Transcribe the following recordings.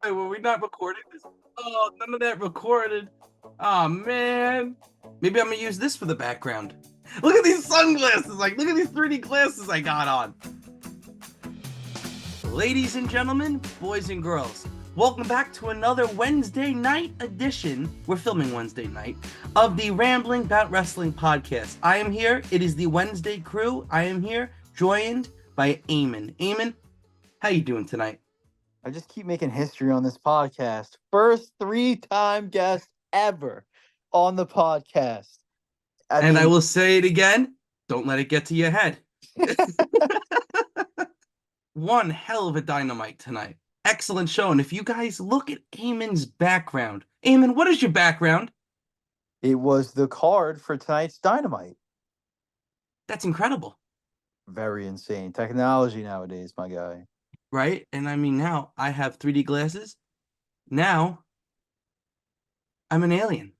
Wait, were we not recording this? Oh, none of that recorded. Oh man. Maybe I'm gonna use this for the background. Look at these sunglasses. Like, look at these 3D glasses I got on. Ladies and gentlemen, boys and girls, welcome back to another Wednesday night edition. We're filming Wednesday night of the Rambling Bout Wrestling podcast. I am here. It is the Wednesday crew. I am here, joined by Eamon. Eamon, how you doing tonight? I just keep making history on this podcast. First 3-time guest ever on the podcast. I will say it again. Don't let it get to your head. One hell of a Dynamite tonight. Excellent show. And if you guys look at Eamon's background, Eamon, what is your background? It was the card for tonight's Dynamite. That's incredible. Very insane. Technology nowadays, my guy. Right? And I mean, now I have 3D glasses. Now I'm an alien.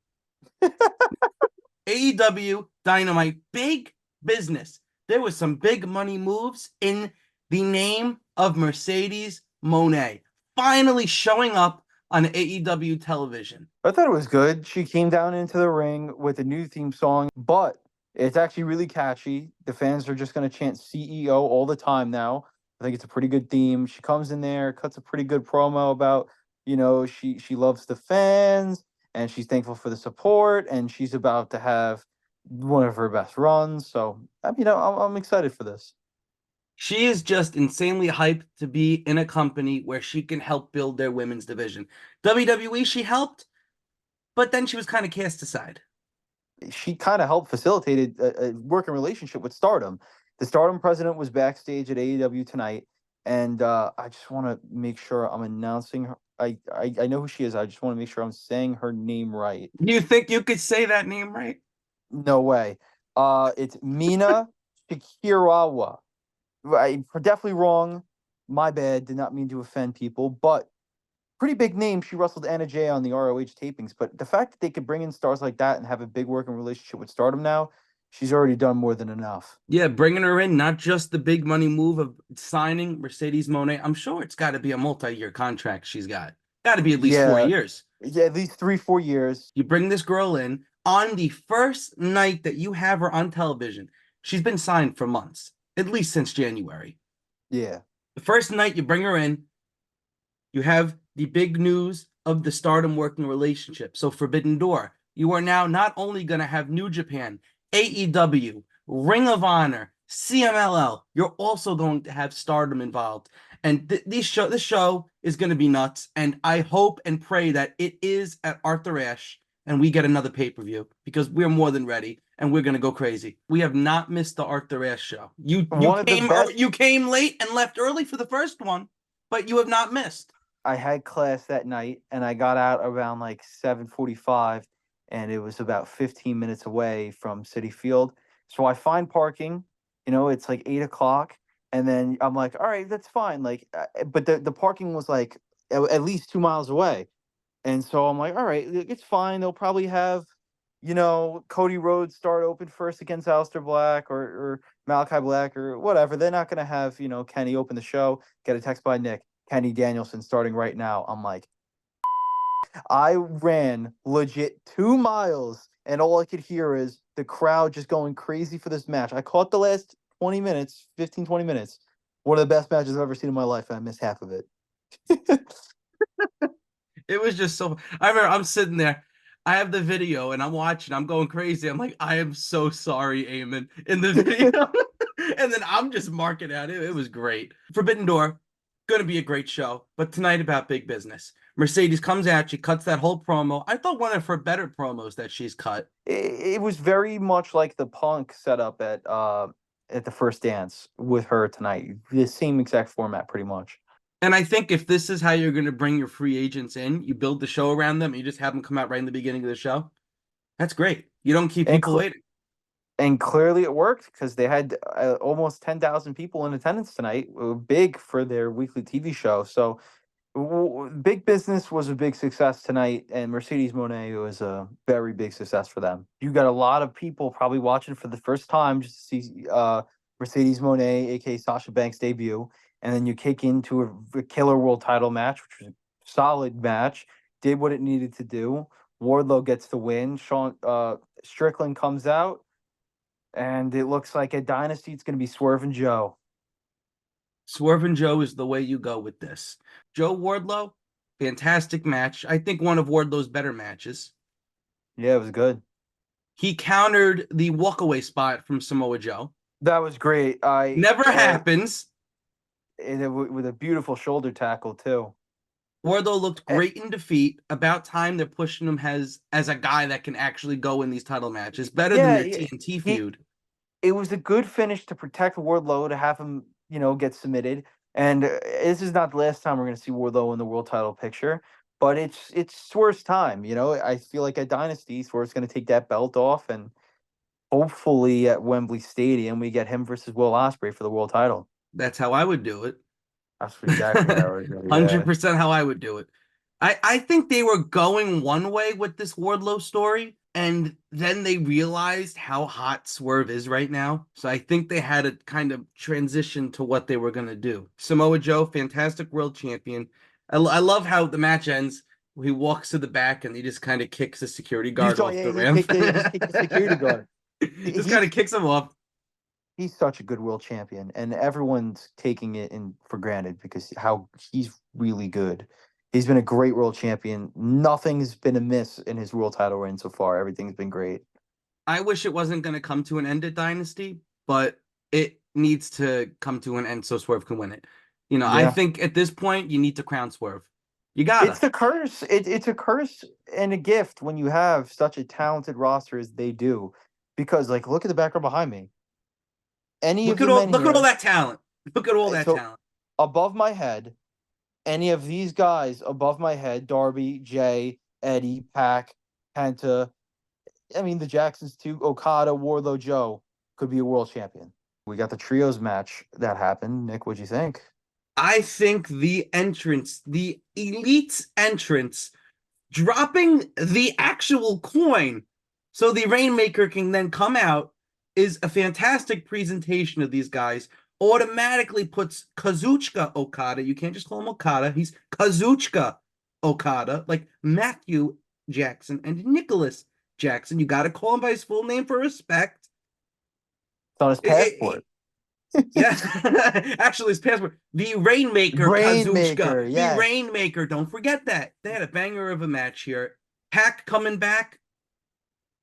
AEW Dynamite, big business. There was some big money moves in the name of Mercedes Moné, finally showing up on AEW television. I thought it was good. She came down into the ring with a new theme song, but it's actually really catchy. The fans are just going to chant CEO all the time now. I think it's a pretty good theme. She comes in there, cuts a pretty good promo about, she loves the fans and she's thankful for the support and she's about to have one of her best runs. So, I'm excited for this. She is just insanely hyped to be in a company where she can help build their women's division. WWE, she helped, but then she was kind of cast aside. She kind of helped facilitate a working relationship with Stardom. The Stardom president was backstage at AEW tonight, and I just want to make sure I'm announcing her. I know who she is. I just want to make sure I'm saying her name right. You think you could say that name right? No way. It's Mina Shikirawa. I'm definitely wrong. My bad. Did not mean to offend people, but pretty big name. She wrestled Anna Jay on the ROH tapings, but the fact that they could bring in stars like that and have a big working relationship with Stardom now, she's already done more than enough. Yeah, bringing her in, not just the big money move of signing Mercedes Moné. I'm sure it's got to be a multi-year contract she's got. Got to be at least 4 years. Yeah, at least 3-4 years. You bring this girl in on the first night that you have her on television. She's been signed for months, at least since January. Yeah. The first night you bring her in, you have the big news of the Stardom working relationship. So Forbidden Door, you are now not only going to have New Japan, AEW, Ring of Honor, CMLL, you're also going to have Stardom involved. And this show is going to be nuts. And I hope and pray that it is at Arthur Ashe and we get another pay-per-view because we're more than ready and we're going to go crazy. We have not missed the Arthur Ashe show. You came late and left early for the first one, but you have not missed. I had class that night and I got out around like 7:45 and it was about 15 minutes away from Citi Field. So I find parking, it's like 8 o'clock. And then I'm like, all right, that's fine. Like, but the parking was like at least 2 miles away. And so I'm like, all right, it's fine. They'll probably have, Cody Rhodes start open first against Aleister Black or Malachi Black or whatever. They're not going to have, Kenny open the show. Get a text by Nick. Kenny Danielson starting right now. I'm like, I ran legit 2 miles and all I could hear is the crowd just going crazy for this match. I caught the last 20 minutes. One of the best matches I've ever seen in my life, and I missed half of it. It was just so. I remember I'm sitting there. I have the video and I'm watching. I'm going crazy. I'm like, I am so sorry, Eamon, in the video. And then I'm just marking out. It was great. Forbidden Door, going to be a great show. But tonight about big business. Mercedes comes out. She cuts that whole promo. I thought one of her better promos that she's cut. It was very much like the Punk setup at the First Dance with her tonight. The same exact format, pretty much. And I think if this is how you're going to bring your free agents in, you build the show around them, and you just have them come out right in the beginning of the show. That's great. You don't keep people waiting. And clearly it worked because they had almost 10,000 people in attendance tonight. Big for their weekly TV show. So big business was a big success tonight, and Mercedes Moné was a very big success for them. You got a lot of people probably watching for the first time just to see Mercedes Moné, aka Sasha Banks' debut. And then you kick into a killer world title match, which was solid match. Did what it needed to do. Wardlow gets the win. Strickland comes out, and it looks like at Dynasty it's going to be Swerve and Joe. Swerve and Joe is the way you go with this. Joe Wardlow, fantastic match. I think one of Wardlow's better matches. Yeah, it was good. He countered the walkaway spot from Samoa Joe. That was great. Never happens. With a beautiful shoulder tackle too. Wardlow looked Eh, great in defeat. About time they're pushing him as a guy that can actually go in these title matches. Better than their TNT feud. It was a good finish to protect Wardlow, to have him, get submitted. And this is not the last time we're going to see Wardlow in the world title picture, but it's Swerve's time. I feel like at Dynasty, Swerve's going to take that belt off, and hopefully at Wembley Stadium we get him versus Will Ospreay for the world title. That's how I would do it. That's exactly how I would do it. 100% how I would do it. I think they were going one way with this Wardlow story, and then they realized how hot Swerve is right now. So I think they had to kind of transition to what they were going to do. Samoa Joe, fantastic world champion. I love how the match ends. He walks to the back and he just kind of kicks the security guard off the ramp. He kicked the security guard. Just kind of kicks him off. He's such a good world champion, and everyone's taking it for granted because how he's really good. He's been a great world champion. Nothing's been amiss in his world title reign so far. Everything's been great. I wish it wasn't going to come to an end at Dynasty, but it needs to come to an end so Swerve can win it. I think at this point you need to crown Swerve. You got it. It's the curse. It's a curse and a gift when you have such a talented roster as they do, because look at the background behind me. Look at all that talent. Look at all that talent. Above my head, any of these guys above my head, Darby, Jay, Eddie, Pac, Penta, the Jacksons too, Okada, Wardlow, Joe, could be a world champion. We got the trios match that happened. Nick, what'd you think? I think the elite's entrance, dropping the actual coin so the Rainmaker can then come out, is a fantastic presentation of these guys. Automatically puts Kazuchika Okada. You can't just call him Okada. He's Kazuchika Okada, like Matthew Jackson and Nicholas Jackson. You got to call him by his full name for respect. It's on his passport. Yeah, actually, his passport. The Rainmaker, Kazuchika. Yes. The Rainmaker. Don't forget that. They had a banger of a match here. Pac coming back.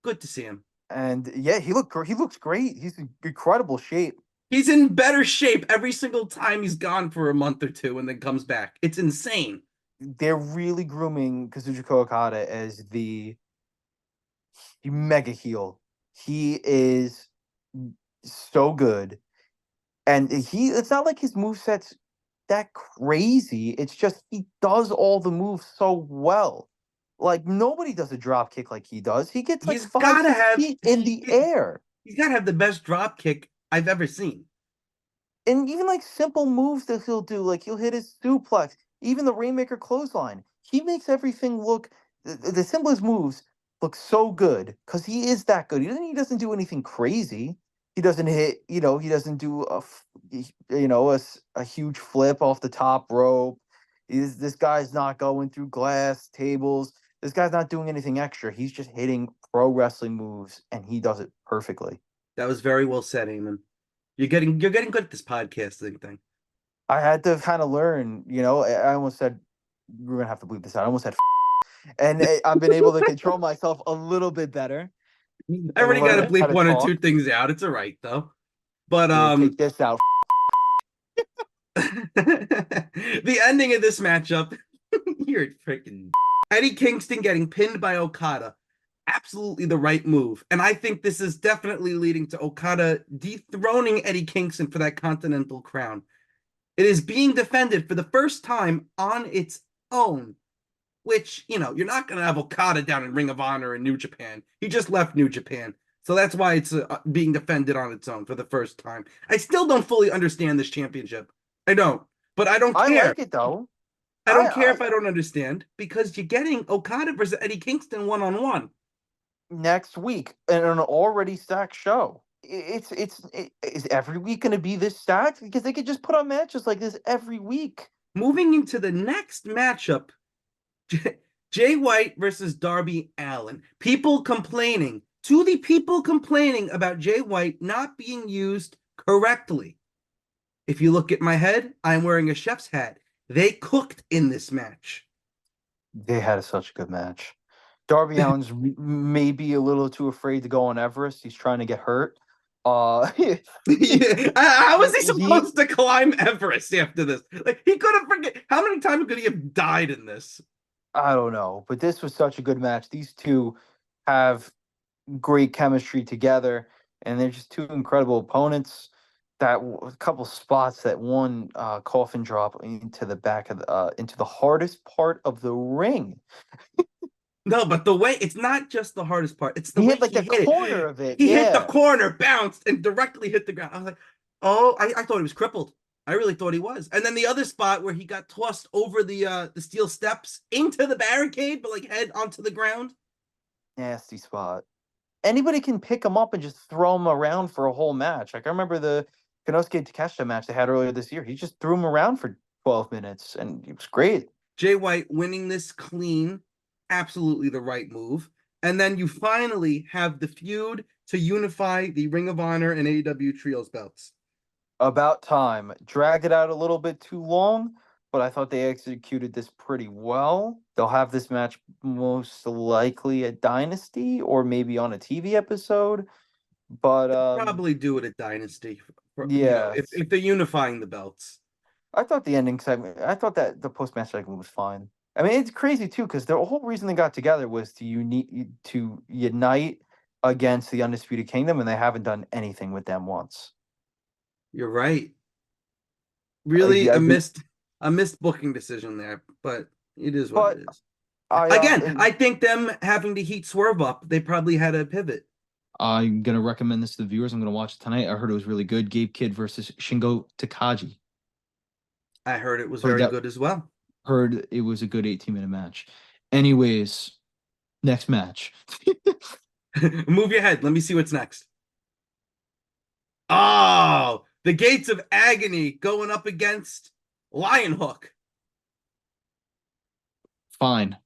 Good to see him. And yeah, he looks great. He's in incredible shape. He's in better shape every single time he's gone for a month or two and then comes back. It's insane. They're really grooming Kazuchika Okada as the mega heel. He is so good. And it's not like his moveset's that crazy. It's just he does all the moves so well. Nobody does a drop kick like he does. He gets 5 feet in the air. He's got to have the best drop kick I've ever seen. And even simple moves that he'll do, he'll hit his suplex, even the Rainmaker clothesline. He makes everything look, the simplest moves look so good because he is that good. He doesn't do anything crazy. He doesn't hit, he doesn't do a huge flip off the top rope. This guy's not going through glass tables. This guy's not doing anything extra. He's just hitting pro wrestling moves, and he does it perfectly. That was very well said, Eamon. You're getting good at this podcasting thing. I had to kind of learn, I almost said, we're going to have to bleep this out. I almost said, and I've been able to control myself a little bit better. I already got to bleep one or two things out. It's all right, though. But, take this out. The ending of this matchup, you're freaking Eddie Kingston getting pinned by Okada. Absolutely the right move. And I think this is definitely leading to Okada dethroning Eddie Kingston for that Continental crown. It is being defended for the first time on its own, which, you're not going to have Okada down in Ring of Honor in New Japan. He just left New Japan. So that's why it's being defended on its own for the first time. I still don't fully understand this championship. I don't. But I don't care. I like it, though. I don't care if I don't understand, because you're getting Okada versus Eddie Kingston one-on-one. Next week in an already stacked show. Is every week going to be this stacked? Because they could just put on matches like this every week. Moving into the next matchup Jay White versus Darby Allin. People complaining, to the people complaining about Jay White not being used correctly. If you look at my head, I'm wearing a chef's hat. They cooked in this match. They had such a good match. Darby Allin's maybe a little too afraid to go on Everest. He's trying to get hurt. Yeah. How is he he supposed to climb Everest after this? Like he could have forget. How many times could he have died in this? I don't know, but this was such a good match. These two have great chemistry together, and they're just two incredible opponents. A couple spots, that one coffin drop into the back of into the hardest part of the ring. No, but the way it's not just the hardest part, it's the He way hit like he the hit corner it. of it. He hit the Yeah. corner, bounced, and directly hit the ground. I was like, oh, I thought he was crippled. I really thought he was. And then the other spot where he got tossed over the steel steps into the barricade, but like head onto the ground. Nasty spot. Anybody can pick him up and just throw him around for a whole match. Like I remember the Konosuke Takeshita match they had earlier this year. He just threw him around for 12 minutes, and it was great. Jay White winning this clean, absolutely the right move. And then you finally have the feud to unify the Ring of Honor and AEW Trios belts. About time. Dragged it out a little bit too long, but I thought they executed this pretty well. They'll have this match most likely at Dynasty or maybe on a TV episode. But Probably do it at Dynasty, yeah, if they're unifying the belts. I thought the ending segment. I thought that the post match segment was fine. I mean, it's crazy too because the whole reason they got together was to unite against the Undisputed Kingdom, and they haven't done anything with them once. You're right. Really I a missed booking decision there, but it is what but it is. I Again, I think them having to heat Swerve up, they probably had a pivot. I'm gonna recommend this to the viewers. I'm gonna watch it tonight. I heard it was really good. Gabe Kidd versus Shingo Takagi. I heard it was Heard very that. good as well. Heard it was a good 18-minute match. Anyways, next match. Move your head. Let me see what's next. Oh, the Gates of Agony going up against Lionhook. Fine.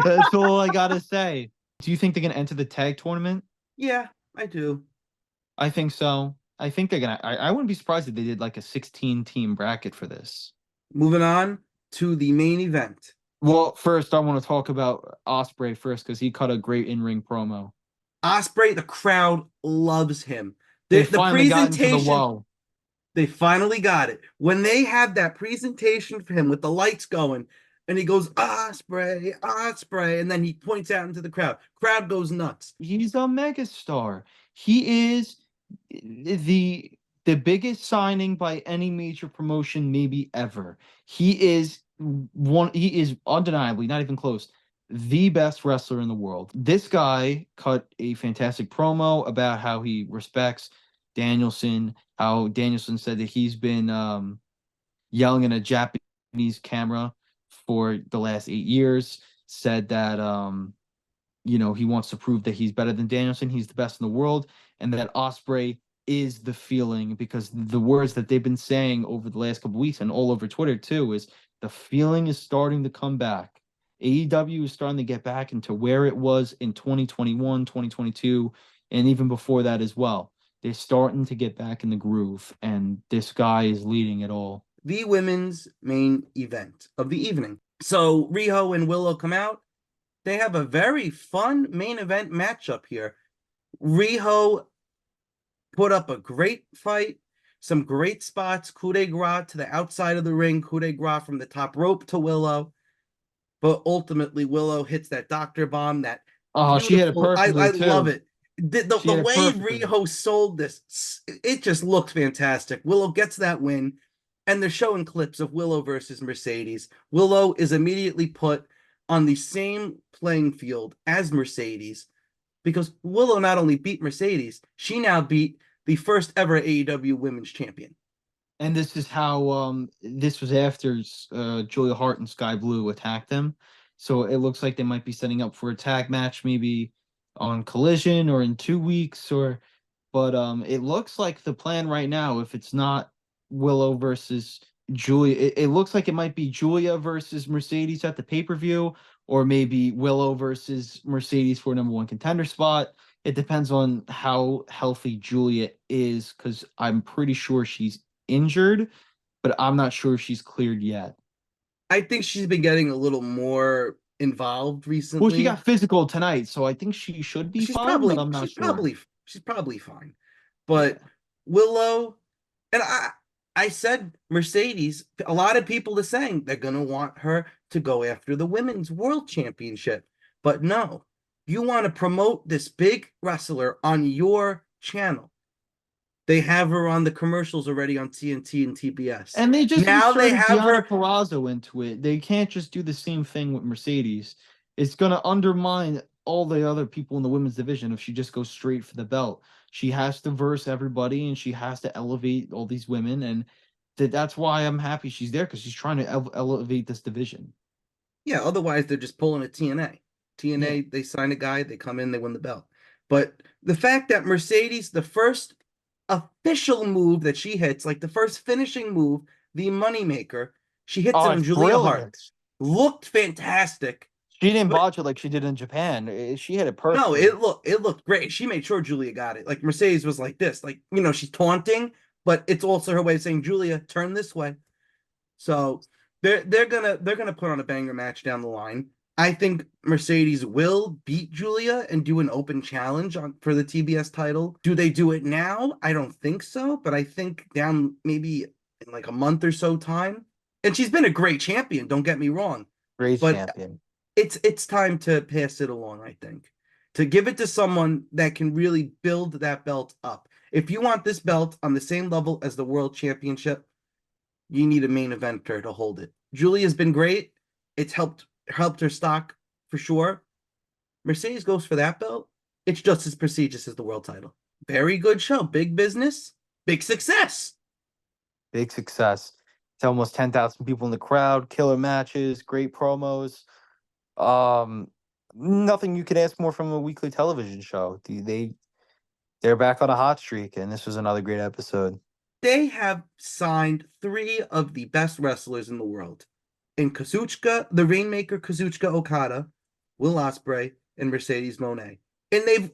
That's all I gotta say. Do you think they're gonna enter the tag tournament? Yeah, I do. I think so. I think they're gonna. I wouldn't be surprised if they did like a 16-team bracket for this. Moving on to the main event. Well, first I want to talk about Ospreay first because he cut a great in-ring promo. Ospreay, the crowd loves him. They The finally got into the presentation, lull. they finally got it. When they had that presentation for him with the lights going, and he goes, Ospreay, Ospreay, and then he points out into the crowd. Crowd goes nuts. He's a megastar. He is the biggest signing by any major promotion maybe ever. He is undeniably, not even close, the best wrestler in the world. This guy cut a fantastic promo about how he respects Danielson, how Danielson said that he's been yelling at a Japanese camera for the last 8 years, said that he wants to prove that he's better than Danielson, he's the best in the world, and that Ospreay is the feeling, because the words that they've been saying over the last couple weeks and all over Twitter too is the feeling is starting to come back. AEW is starting to get back into where it was in 2021, 2022, and even before that as well. They're starting to get back in the groove, and this guy is leading it all. The women's main event of the evening. So Riho and Willow come out. They have a very fun main event matchup here. Riho put up a great fight, some great spots, coup de grace to the outside of the ring, coup de grace from the top rope to Willow. But ultimately, Willow hits that doctor bomb. That Oh, she hit it perfectly I too. love it. The way perfectly. Riho sold this, it just looks fantastic. Willow gets that win, and they're showing clips of Willow versus Mercedes. Willow is immediately put on the same playing field as Mercedes because Willow not only beat Mercedes, she now beat the first ever AEW Women's Champion. And this is how this was after Julia Hart and Sky Blue attacked them. So it looks like they might be setting up for a tag match maybe on Collision or in 2 weeks but it looks like the plan right now, if it's not Willow versus Julia. It looks like it might be Julia versus Mercedes at the pay-per-view, or maybe Willow versus Mercedes for number 1 contender spot. It depends on how healthy Julia is, because I'm pretty sure she's injured, but I'm not sure if she's cleared yet. I think she's been getting a little more involved recently. Well, she got physical tonight, so I think she should be fine, but I'm not sure. She's probably fine. But Willow, and I said Mercedes, a lot of people are saying they're gonna want her to go after the women's world championship. But no, you want to promote this big wrestler on your channel. They have her on the commercials already on TNT and TBS. And they just now they have Deonna her Purrazzo into it. They can't just do the same thing with Mercedes. It's gonna undermine all the other people in the women's division if she just goes straight for the belt. She has to verse everybody, and she has to elevate all these women, and that's why I'm happy she's there, because she's trying to elevate this division. Yeah, otherwise they're just pulling a TNA. TNA, they sign a guy, they come in, they win the belt. But the fact that Mercedes, the first official move that she hits, like the first finishing move, the moneymaker, she hits it on Julia Hart. Looked fantastic. She didn't botch it like she did in Japan. She hit it perfect. No, it looked great. She made sure Julia got it. Like Mercedes was like this, like, you know, she's taunting, but it's also her way of saying, Julia, turn this way. So they're gonna put on a banger match down the line. I think Mercedes will beat Julia and do an open challenge for the TBS title. Do they do it now? I don't think so, but I think down maybe in like a month or so time. And she's been a great champion, don't get me wrong. Great champion. It's time to pass it along, I think. To give it to someone that can really build that belt up. If you want this belt on the same level as the World Championship, you need a main eventer to hold it. Julia's been great. It's helped her stock for sure. Mercedes goes for that belt. It's just as prestigious as the world title. Very good show. Big business. Big success. Big success. It's almost 10,000 people in the crowd. Killer matches. Great promos. Nothing you could ask more from a weekly television show. They're back on a hot streak, and this was another great episode. They have signed 3 of the best wrestlers in the world. In Kazuchika, the Rainmaker Kazuchika Okada, Will Ospreay, and Mercedes Moné. And they've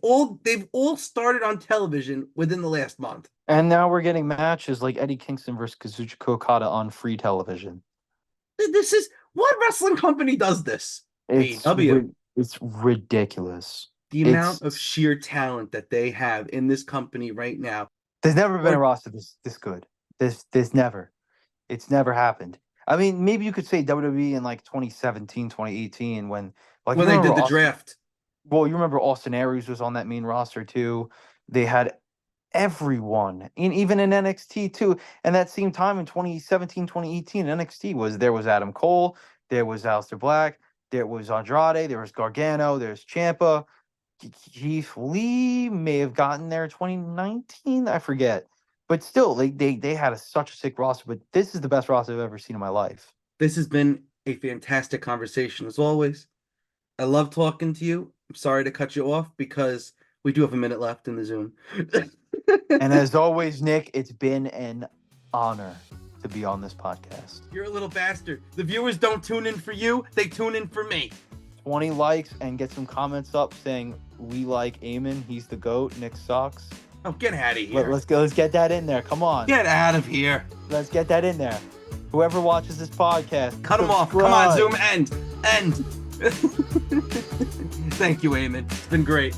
all started on television within the last month. And now we're getting matches like Eddie Kingston versus Kazuchika Okada on free television. This is what wrestling company does this? It's ridiculous. The amount of sheer talent that they have in this company right now. There's never been a roster this good. There's never. It's never happened. I mean, maybe you could say WWE in like 2017, 2018 when they did the draft. Well, you remember Austin Aries was on that main roster too. They had everyone, even in NXT too. And that same time in 2017, 2018, NXT there was Adam Cole, there was Aleister Black, there was Andrade, there was Gargano, there's Ciampa. Keith Lee may have gotten there in 2019, I forget. But still, they had such a sick roster. But this is the best roster I've ever seen in my life. This has been a fantastic conversation as always. I love talking to you. I'm sorry to cut you off because we do have a minute left in the Zoom. And as always, Nick, it's been an honor to be on this podcast. You're a little bastard. The viewers don't tune in for you. They tune in for me. 20 likes and get some comments up saying we like Eamon. He's the GOAT. Nick sucks. Oh, get out of here. Let's go. Let's get that in there. Come on. Get out of here. Let's get that in there. Whoever watches this podcast, cut them off. Come on, Zoom. End. Thank you, Eamon. It's been great.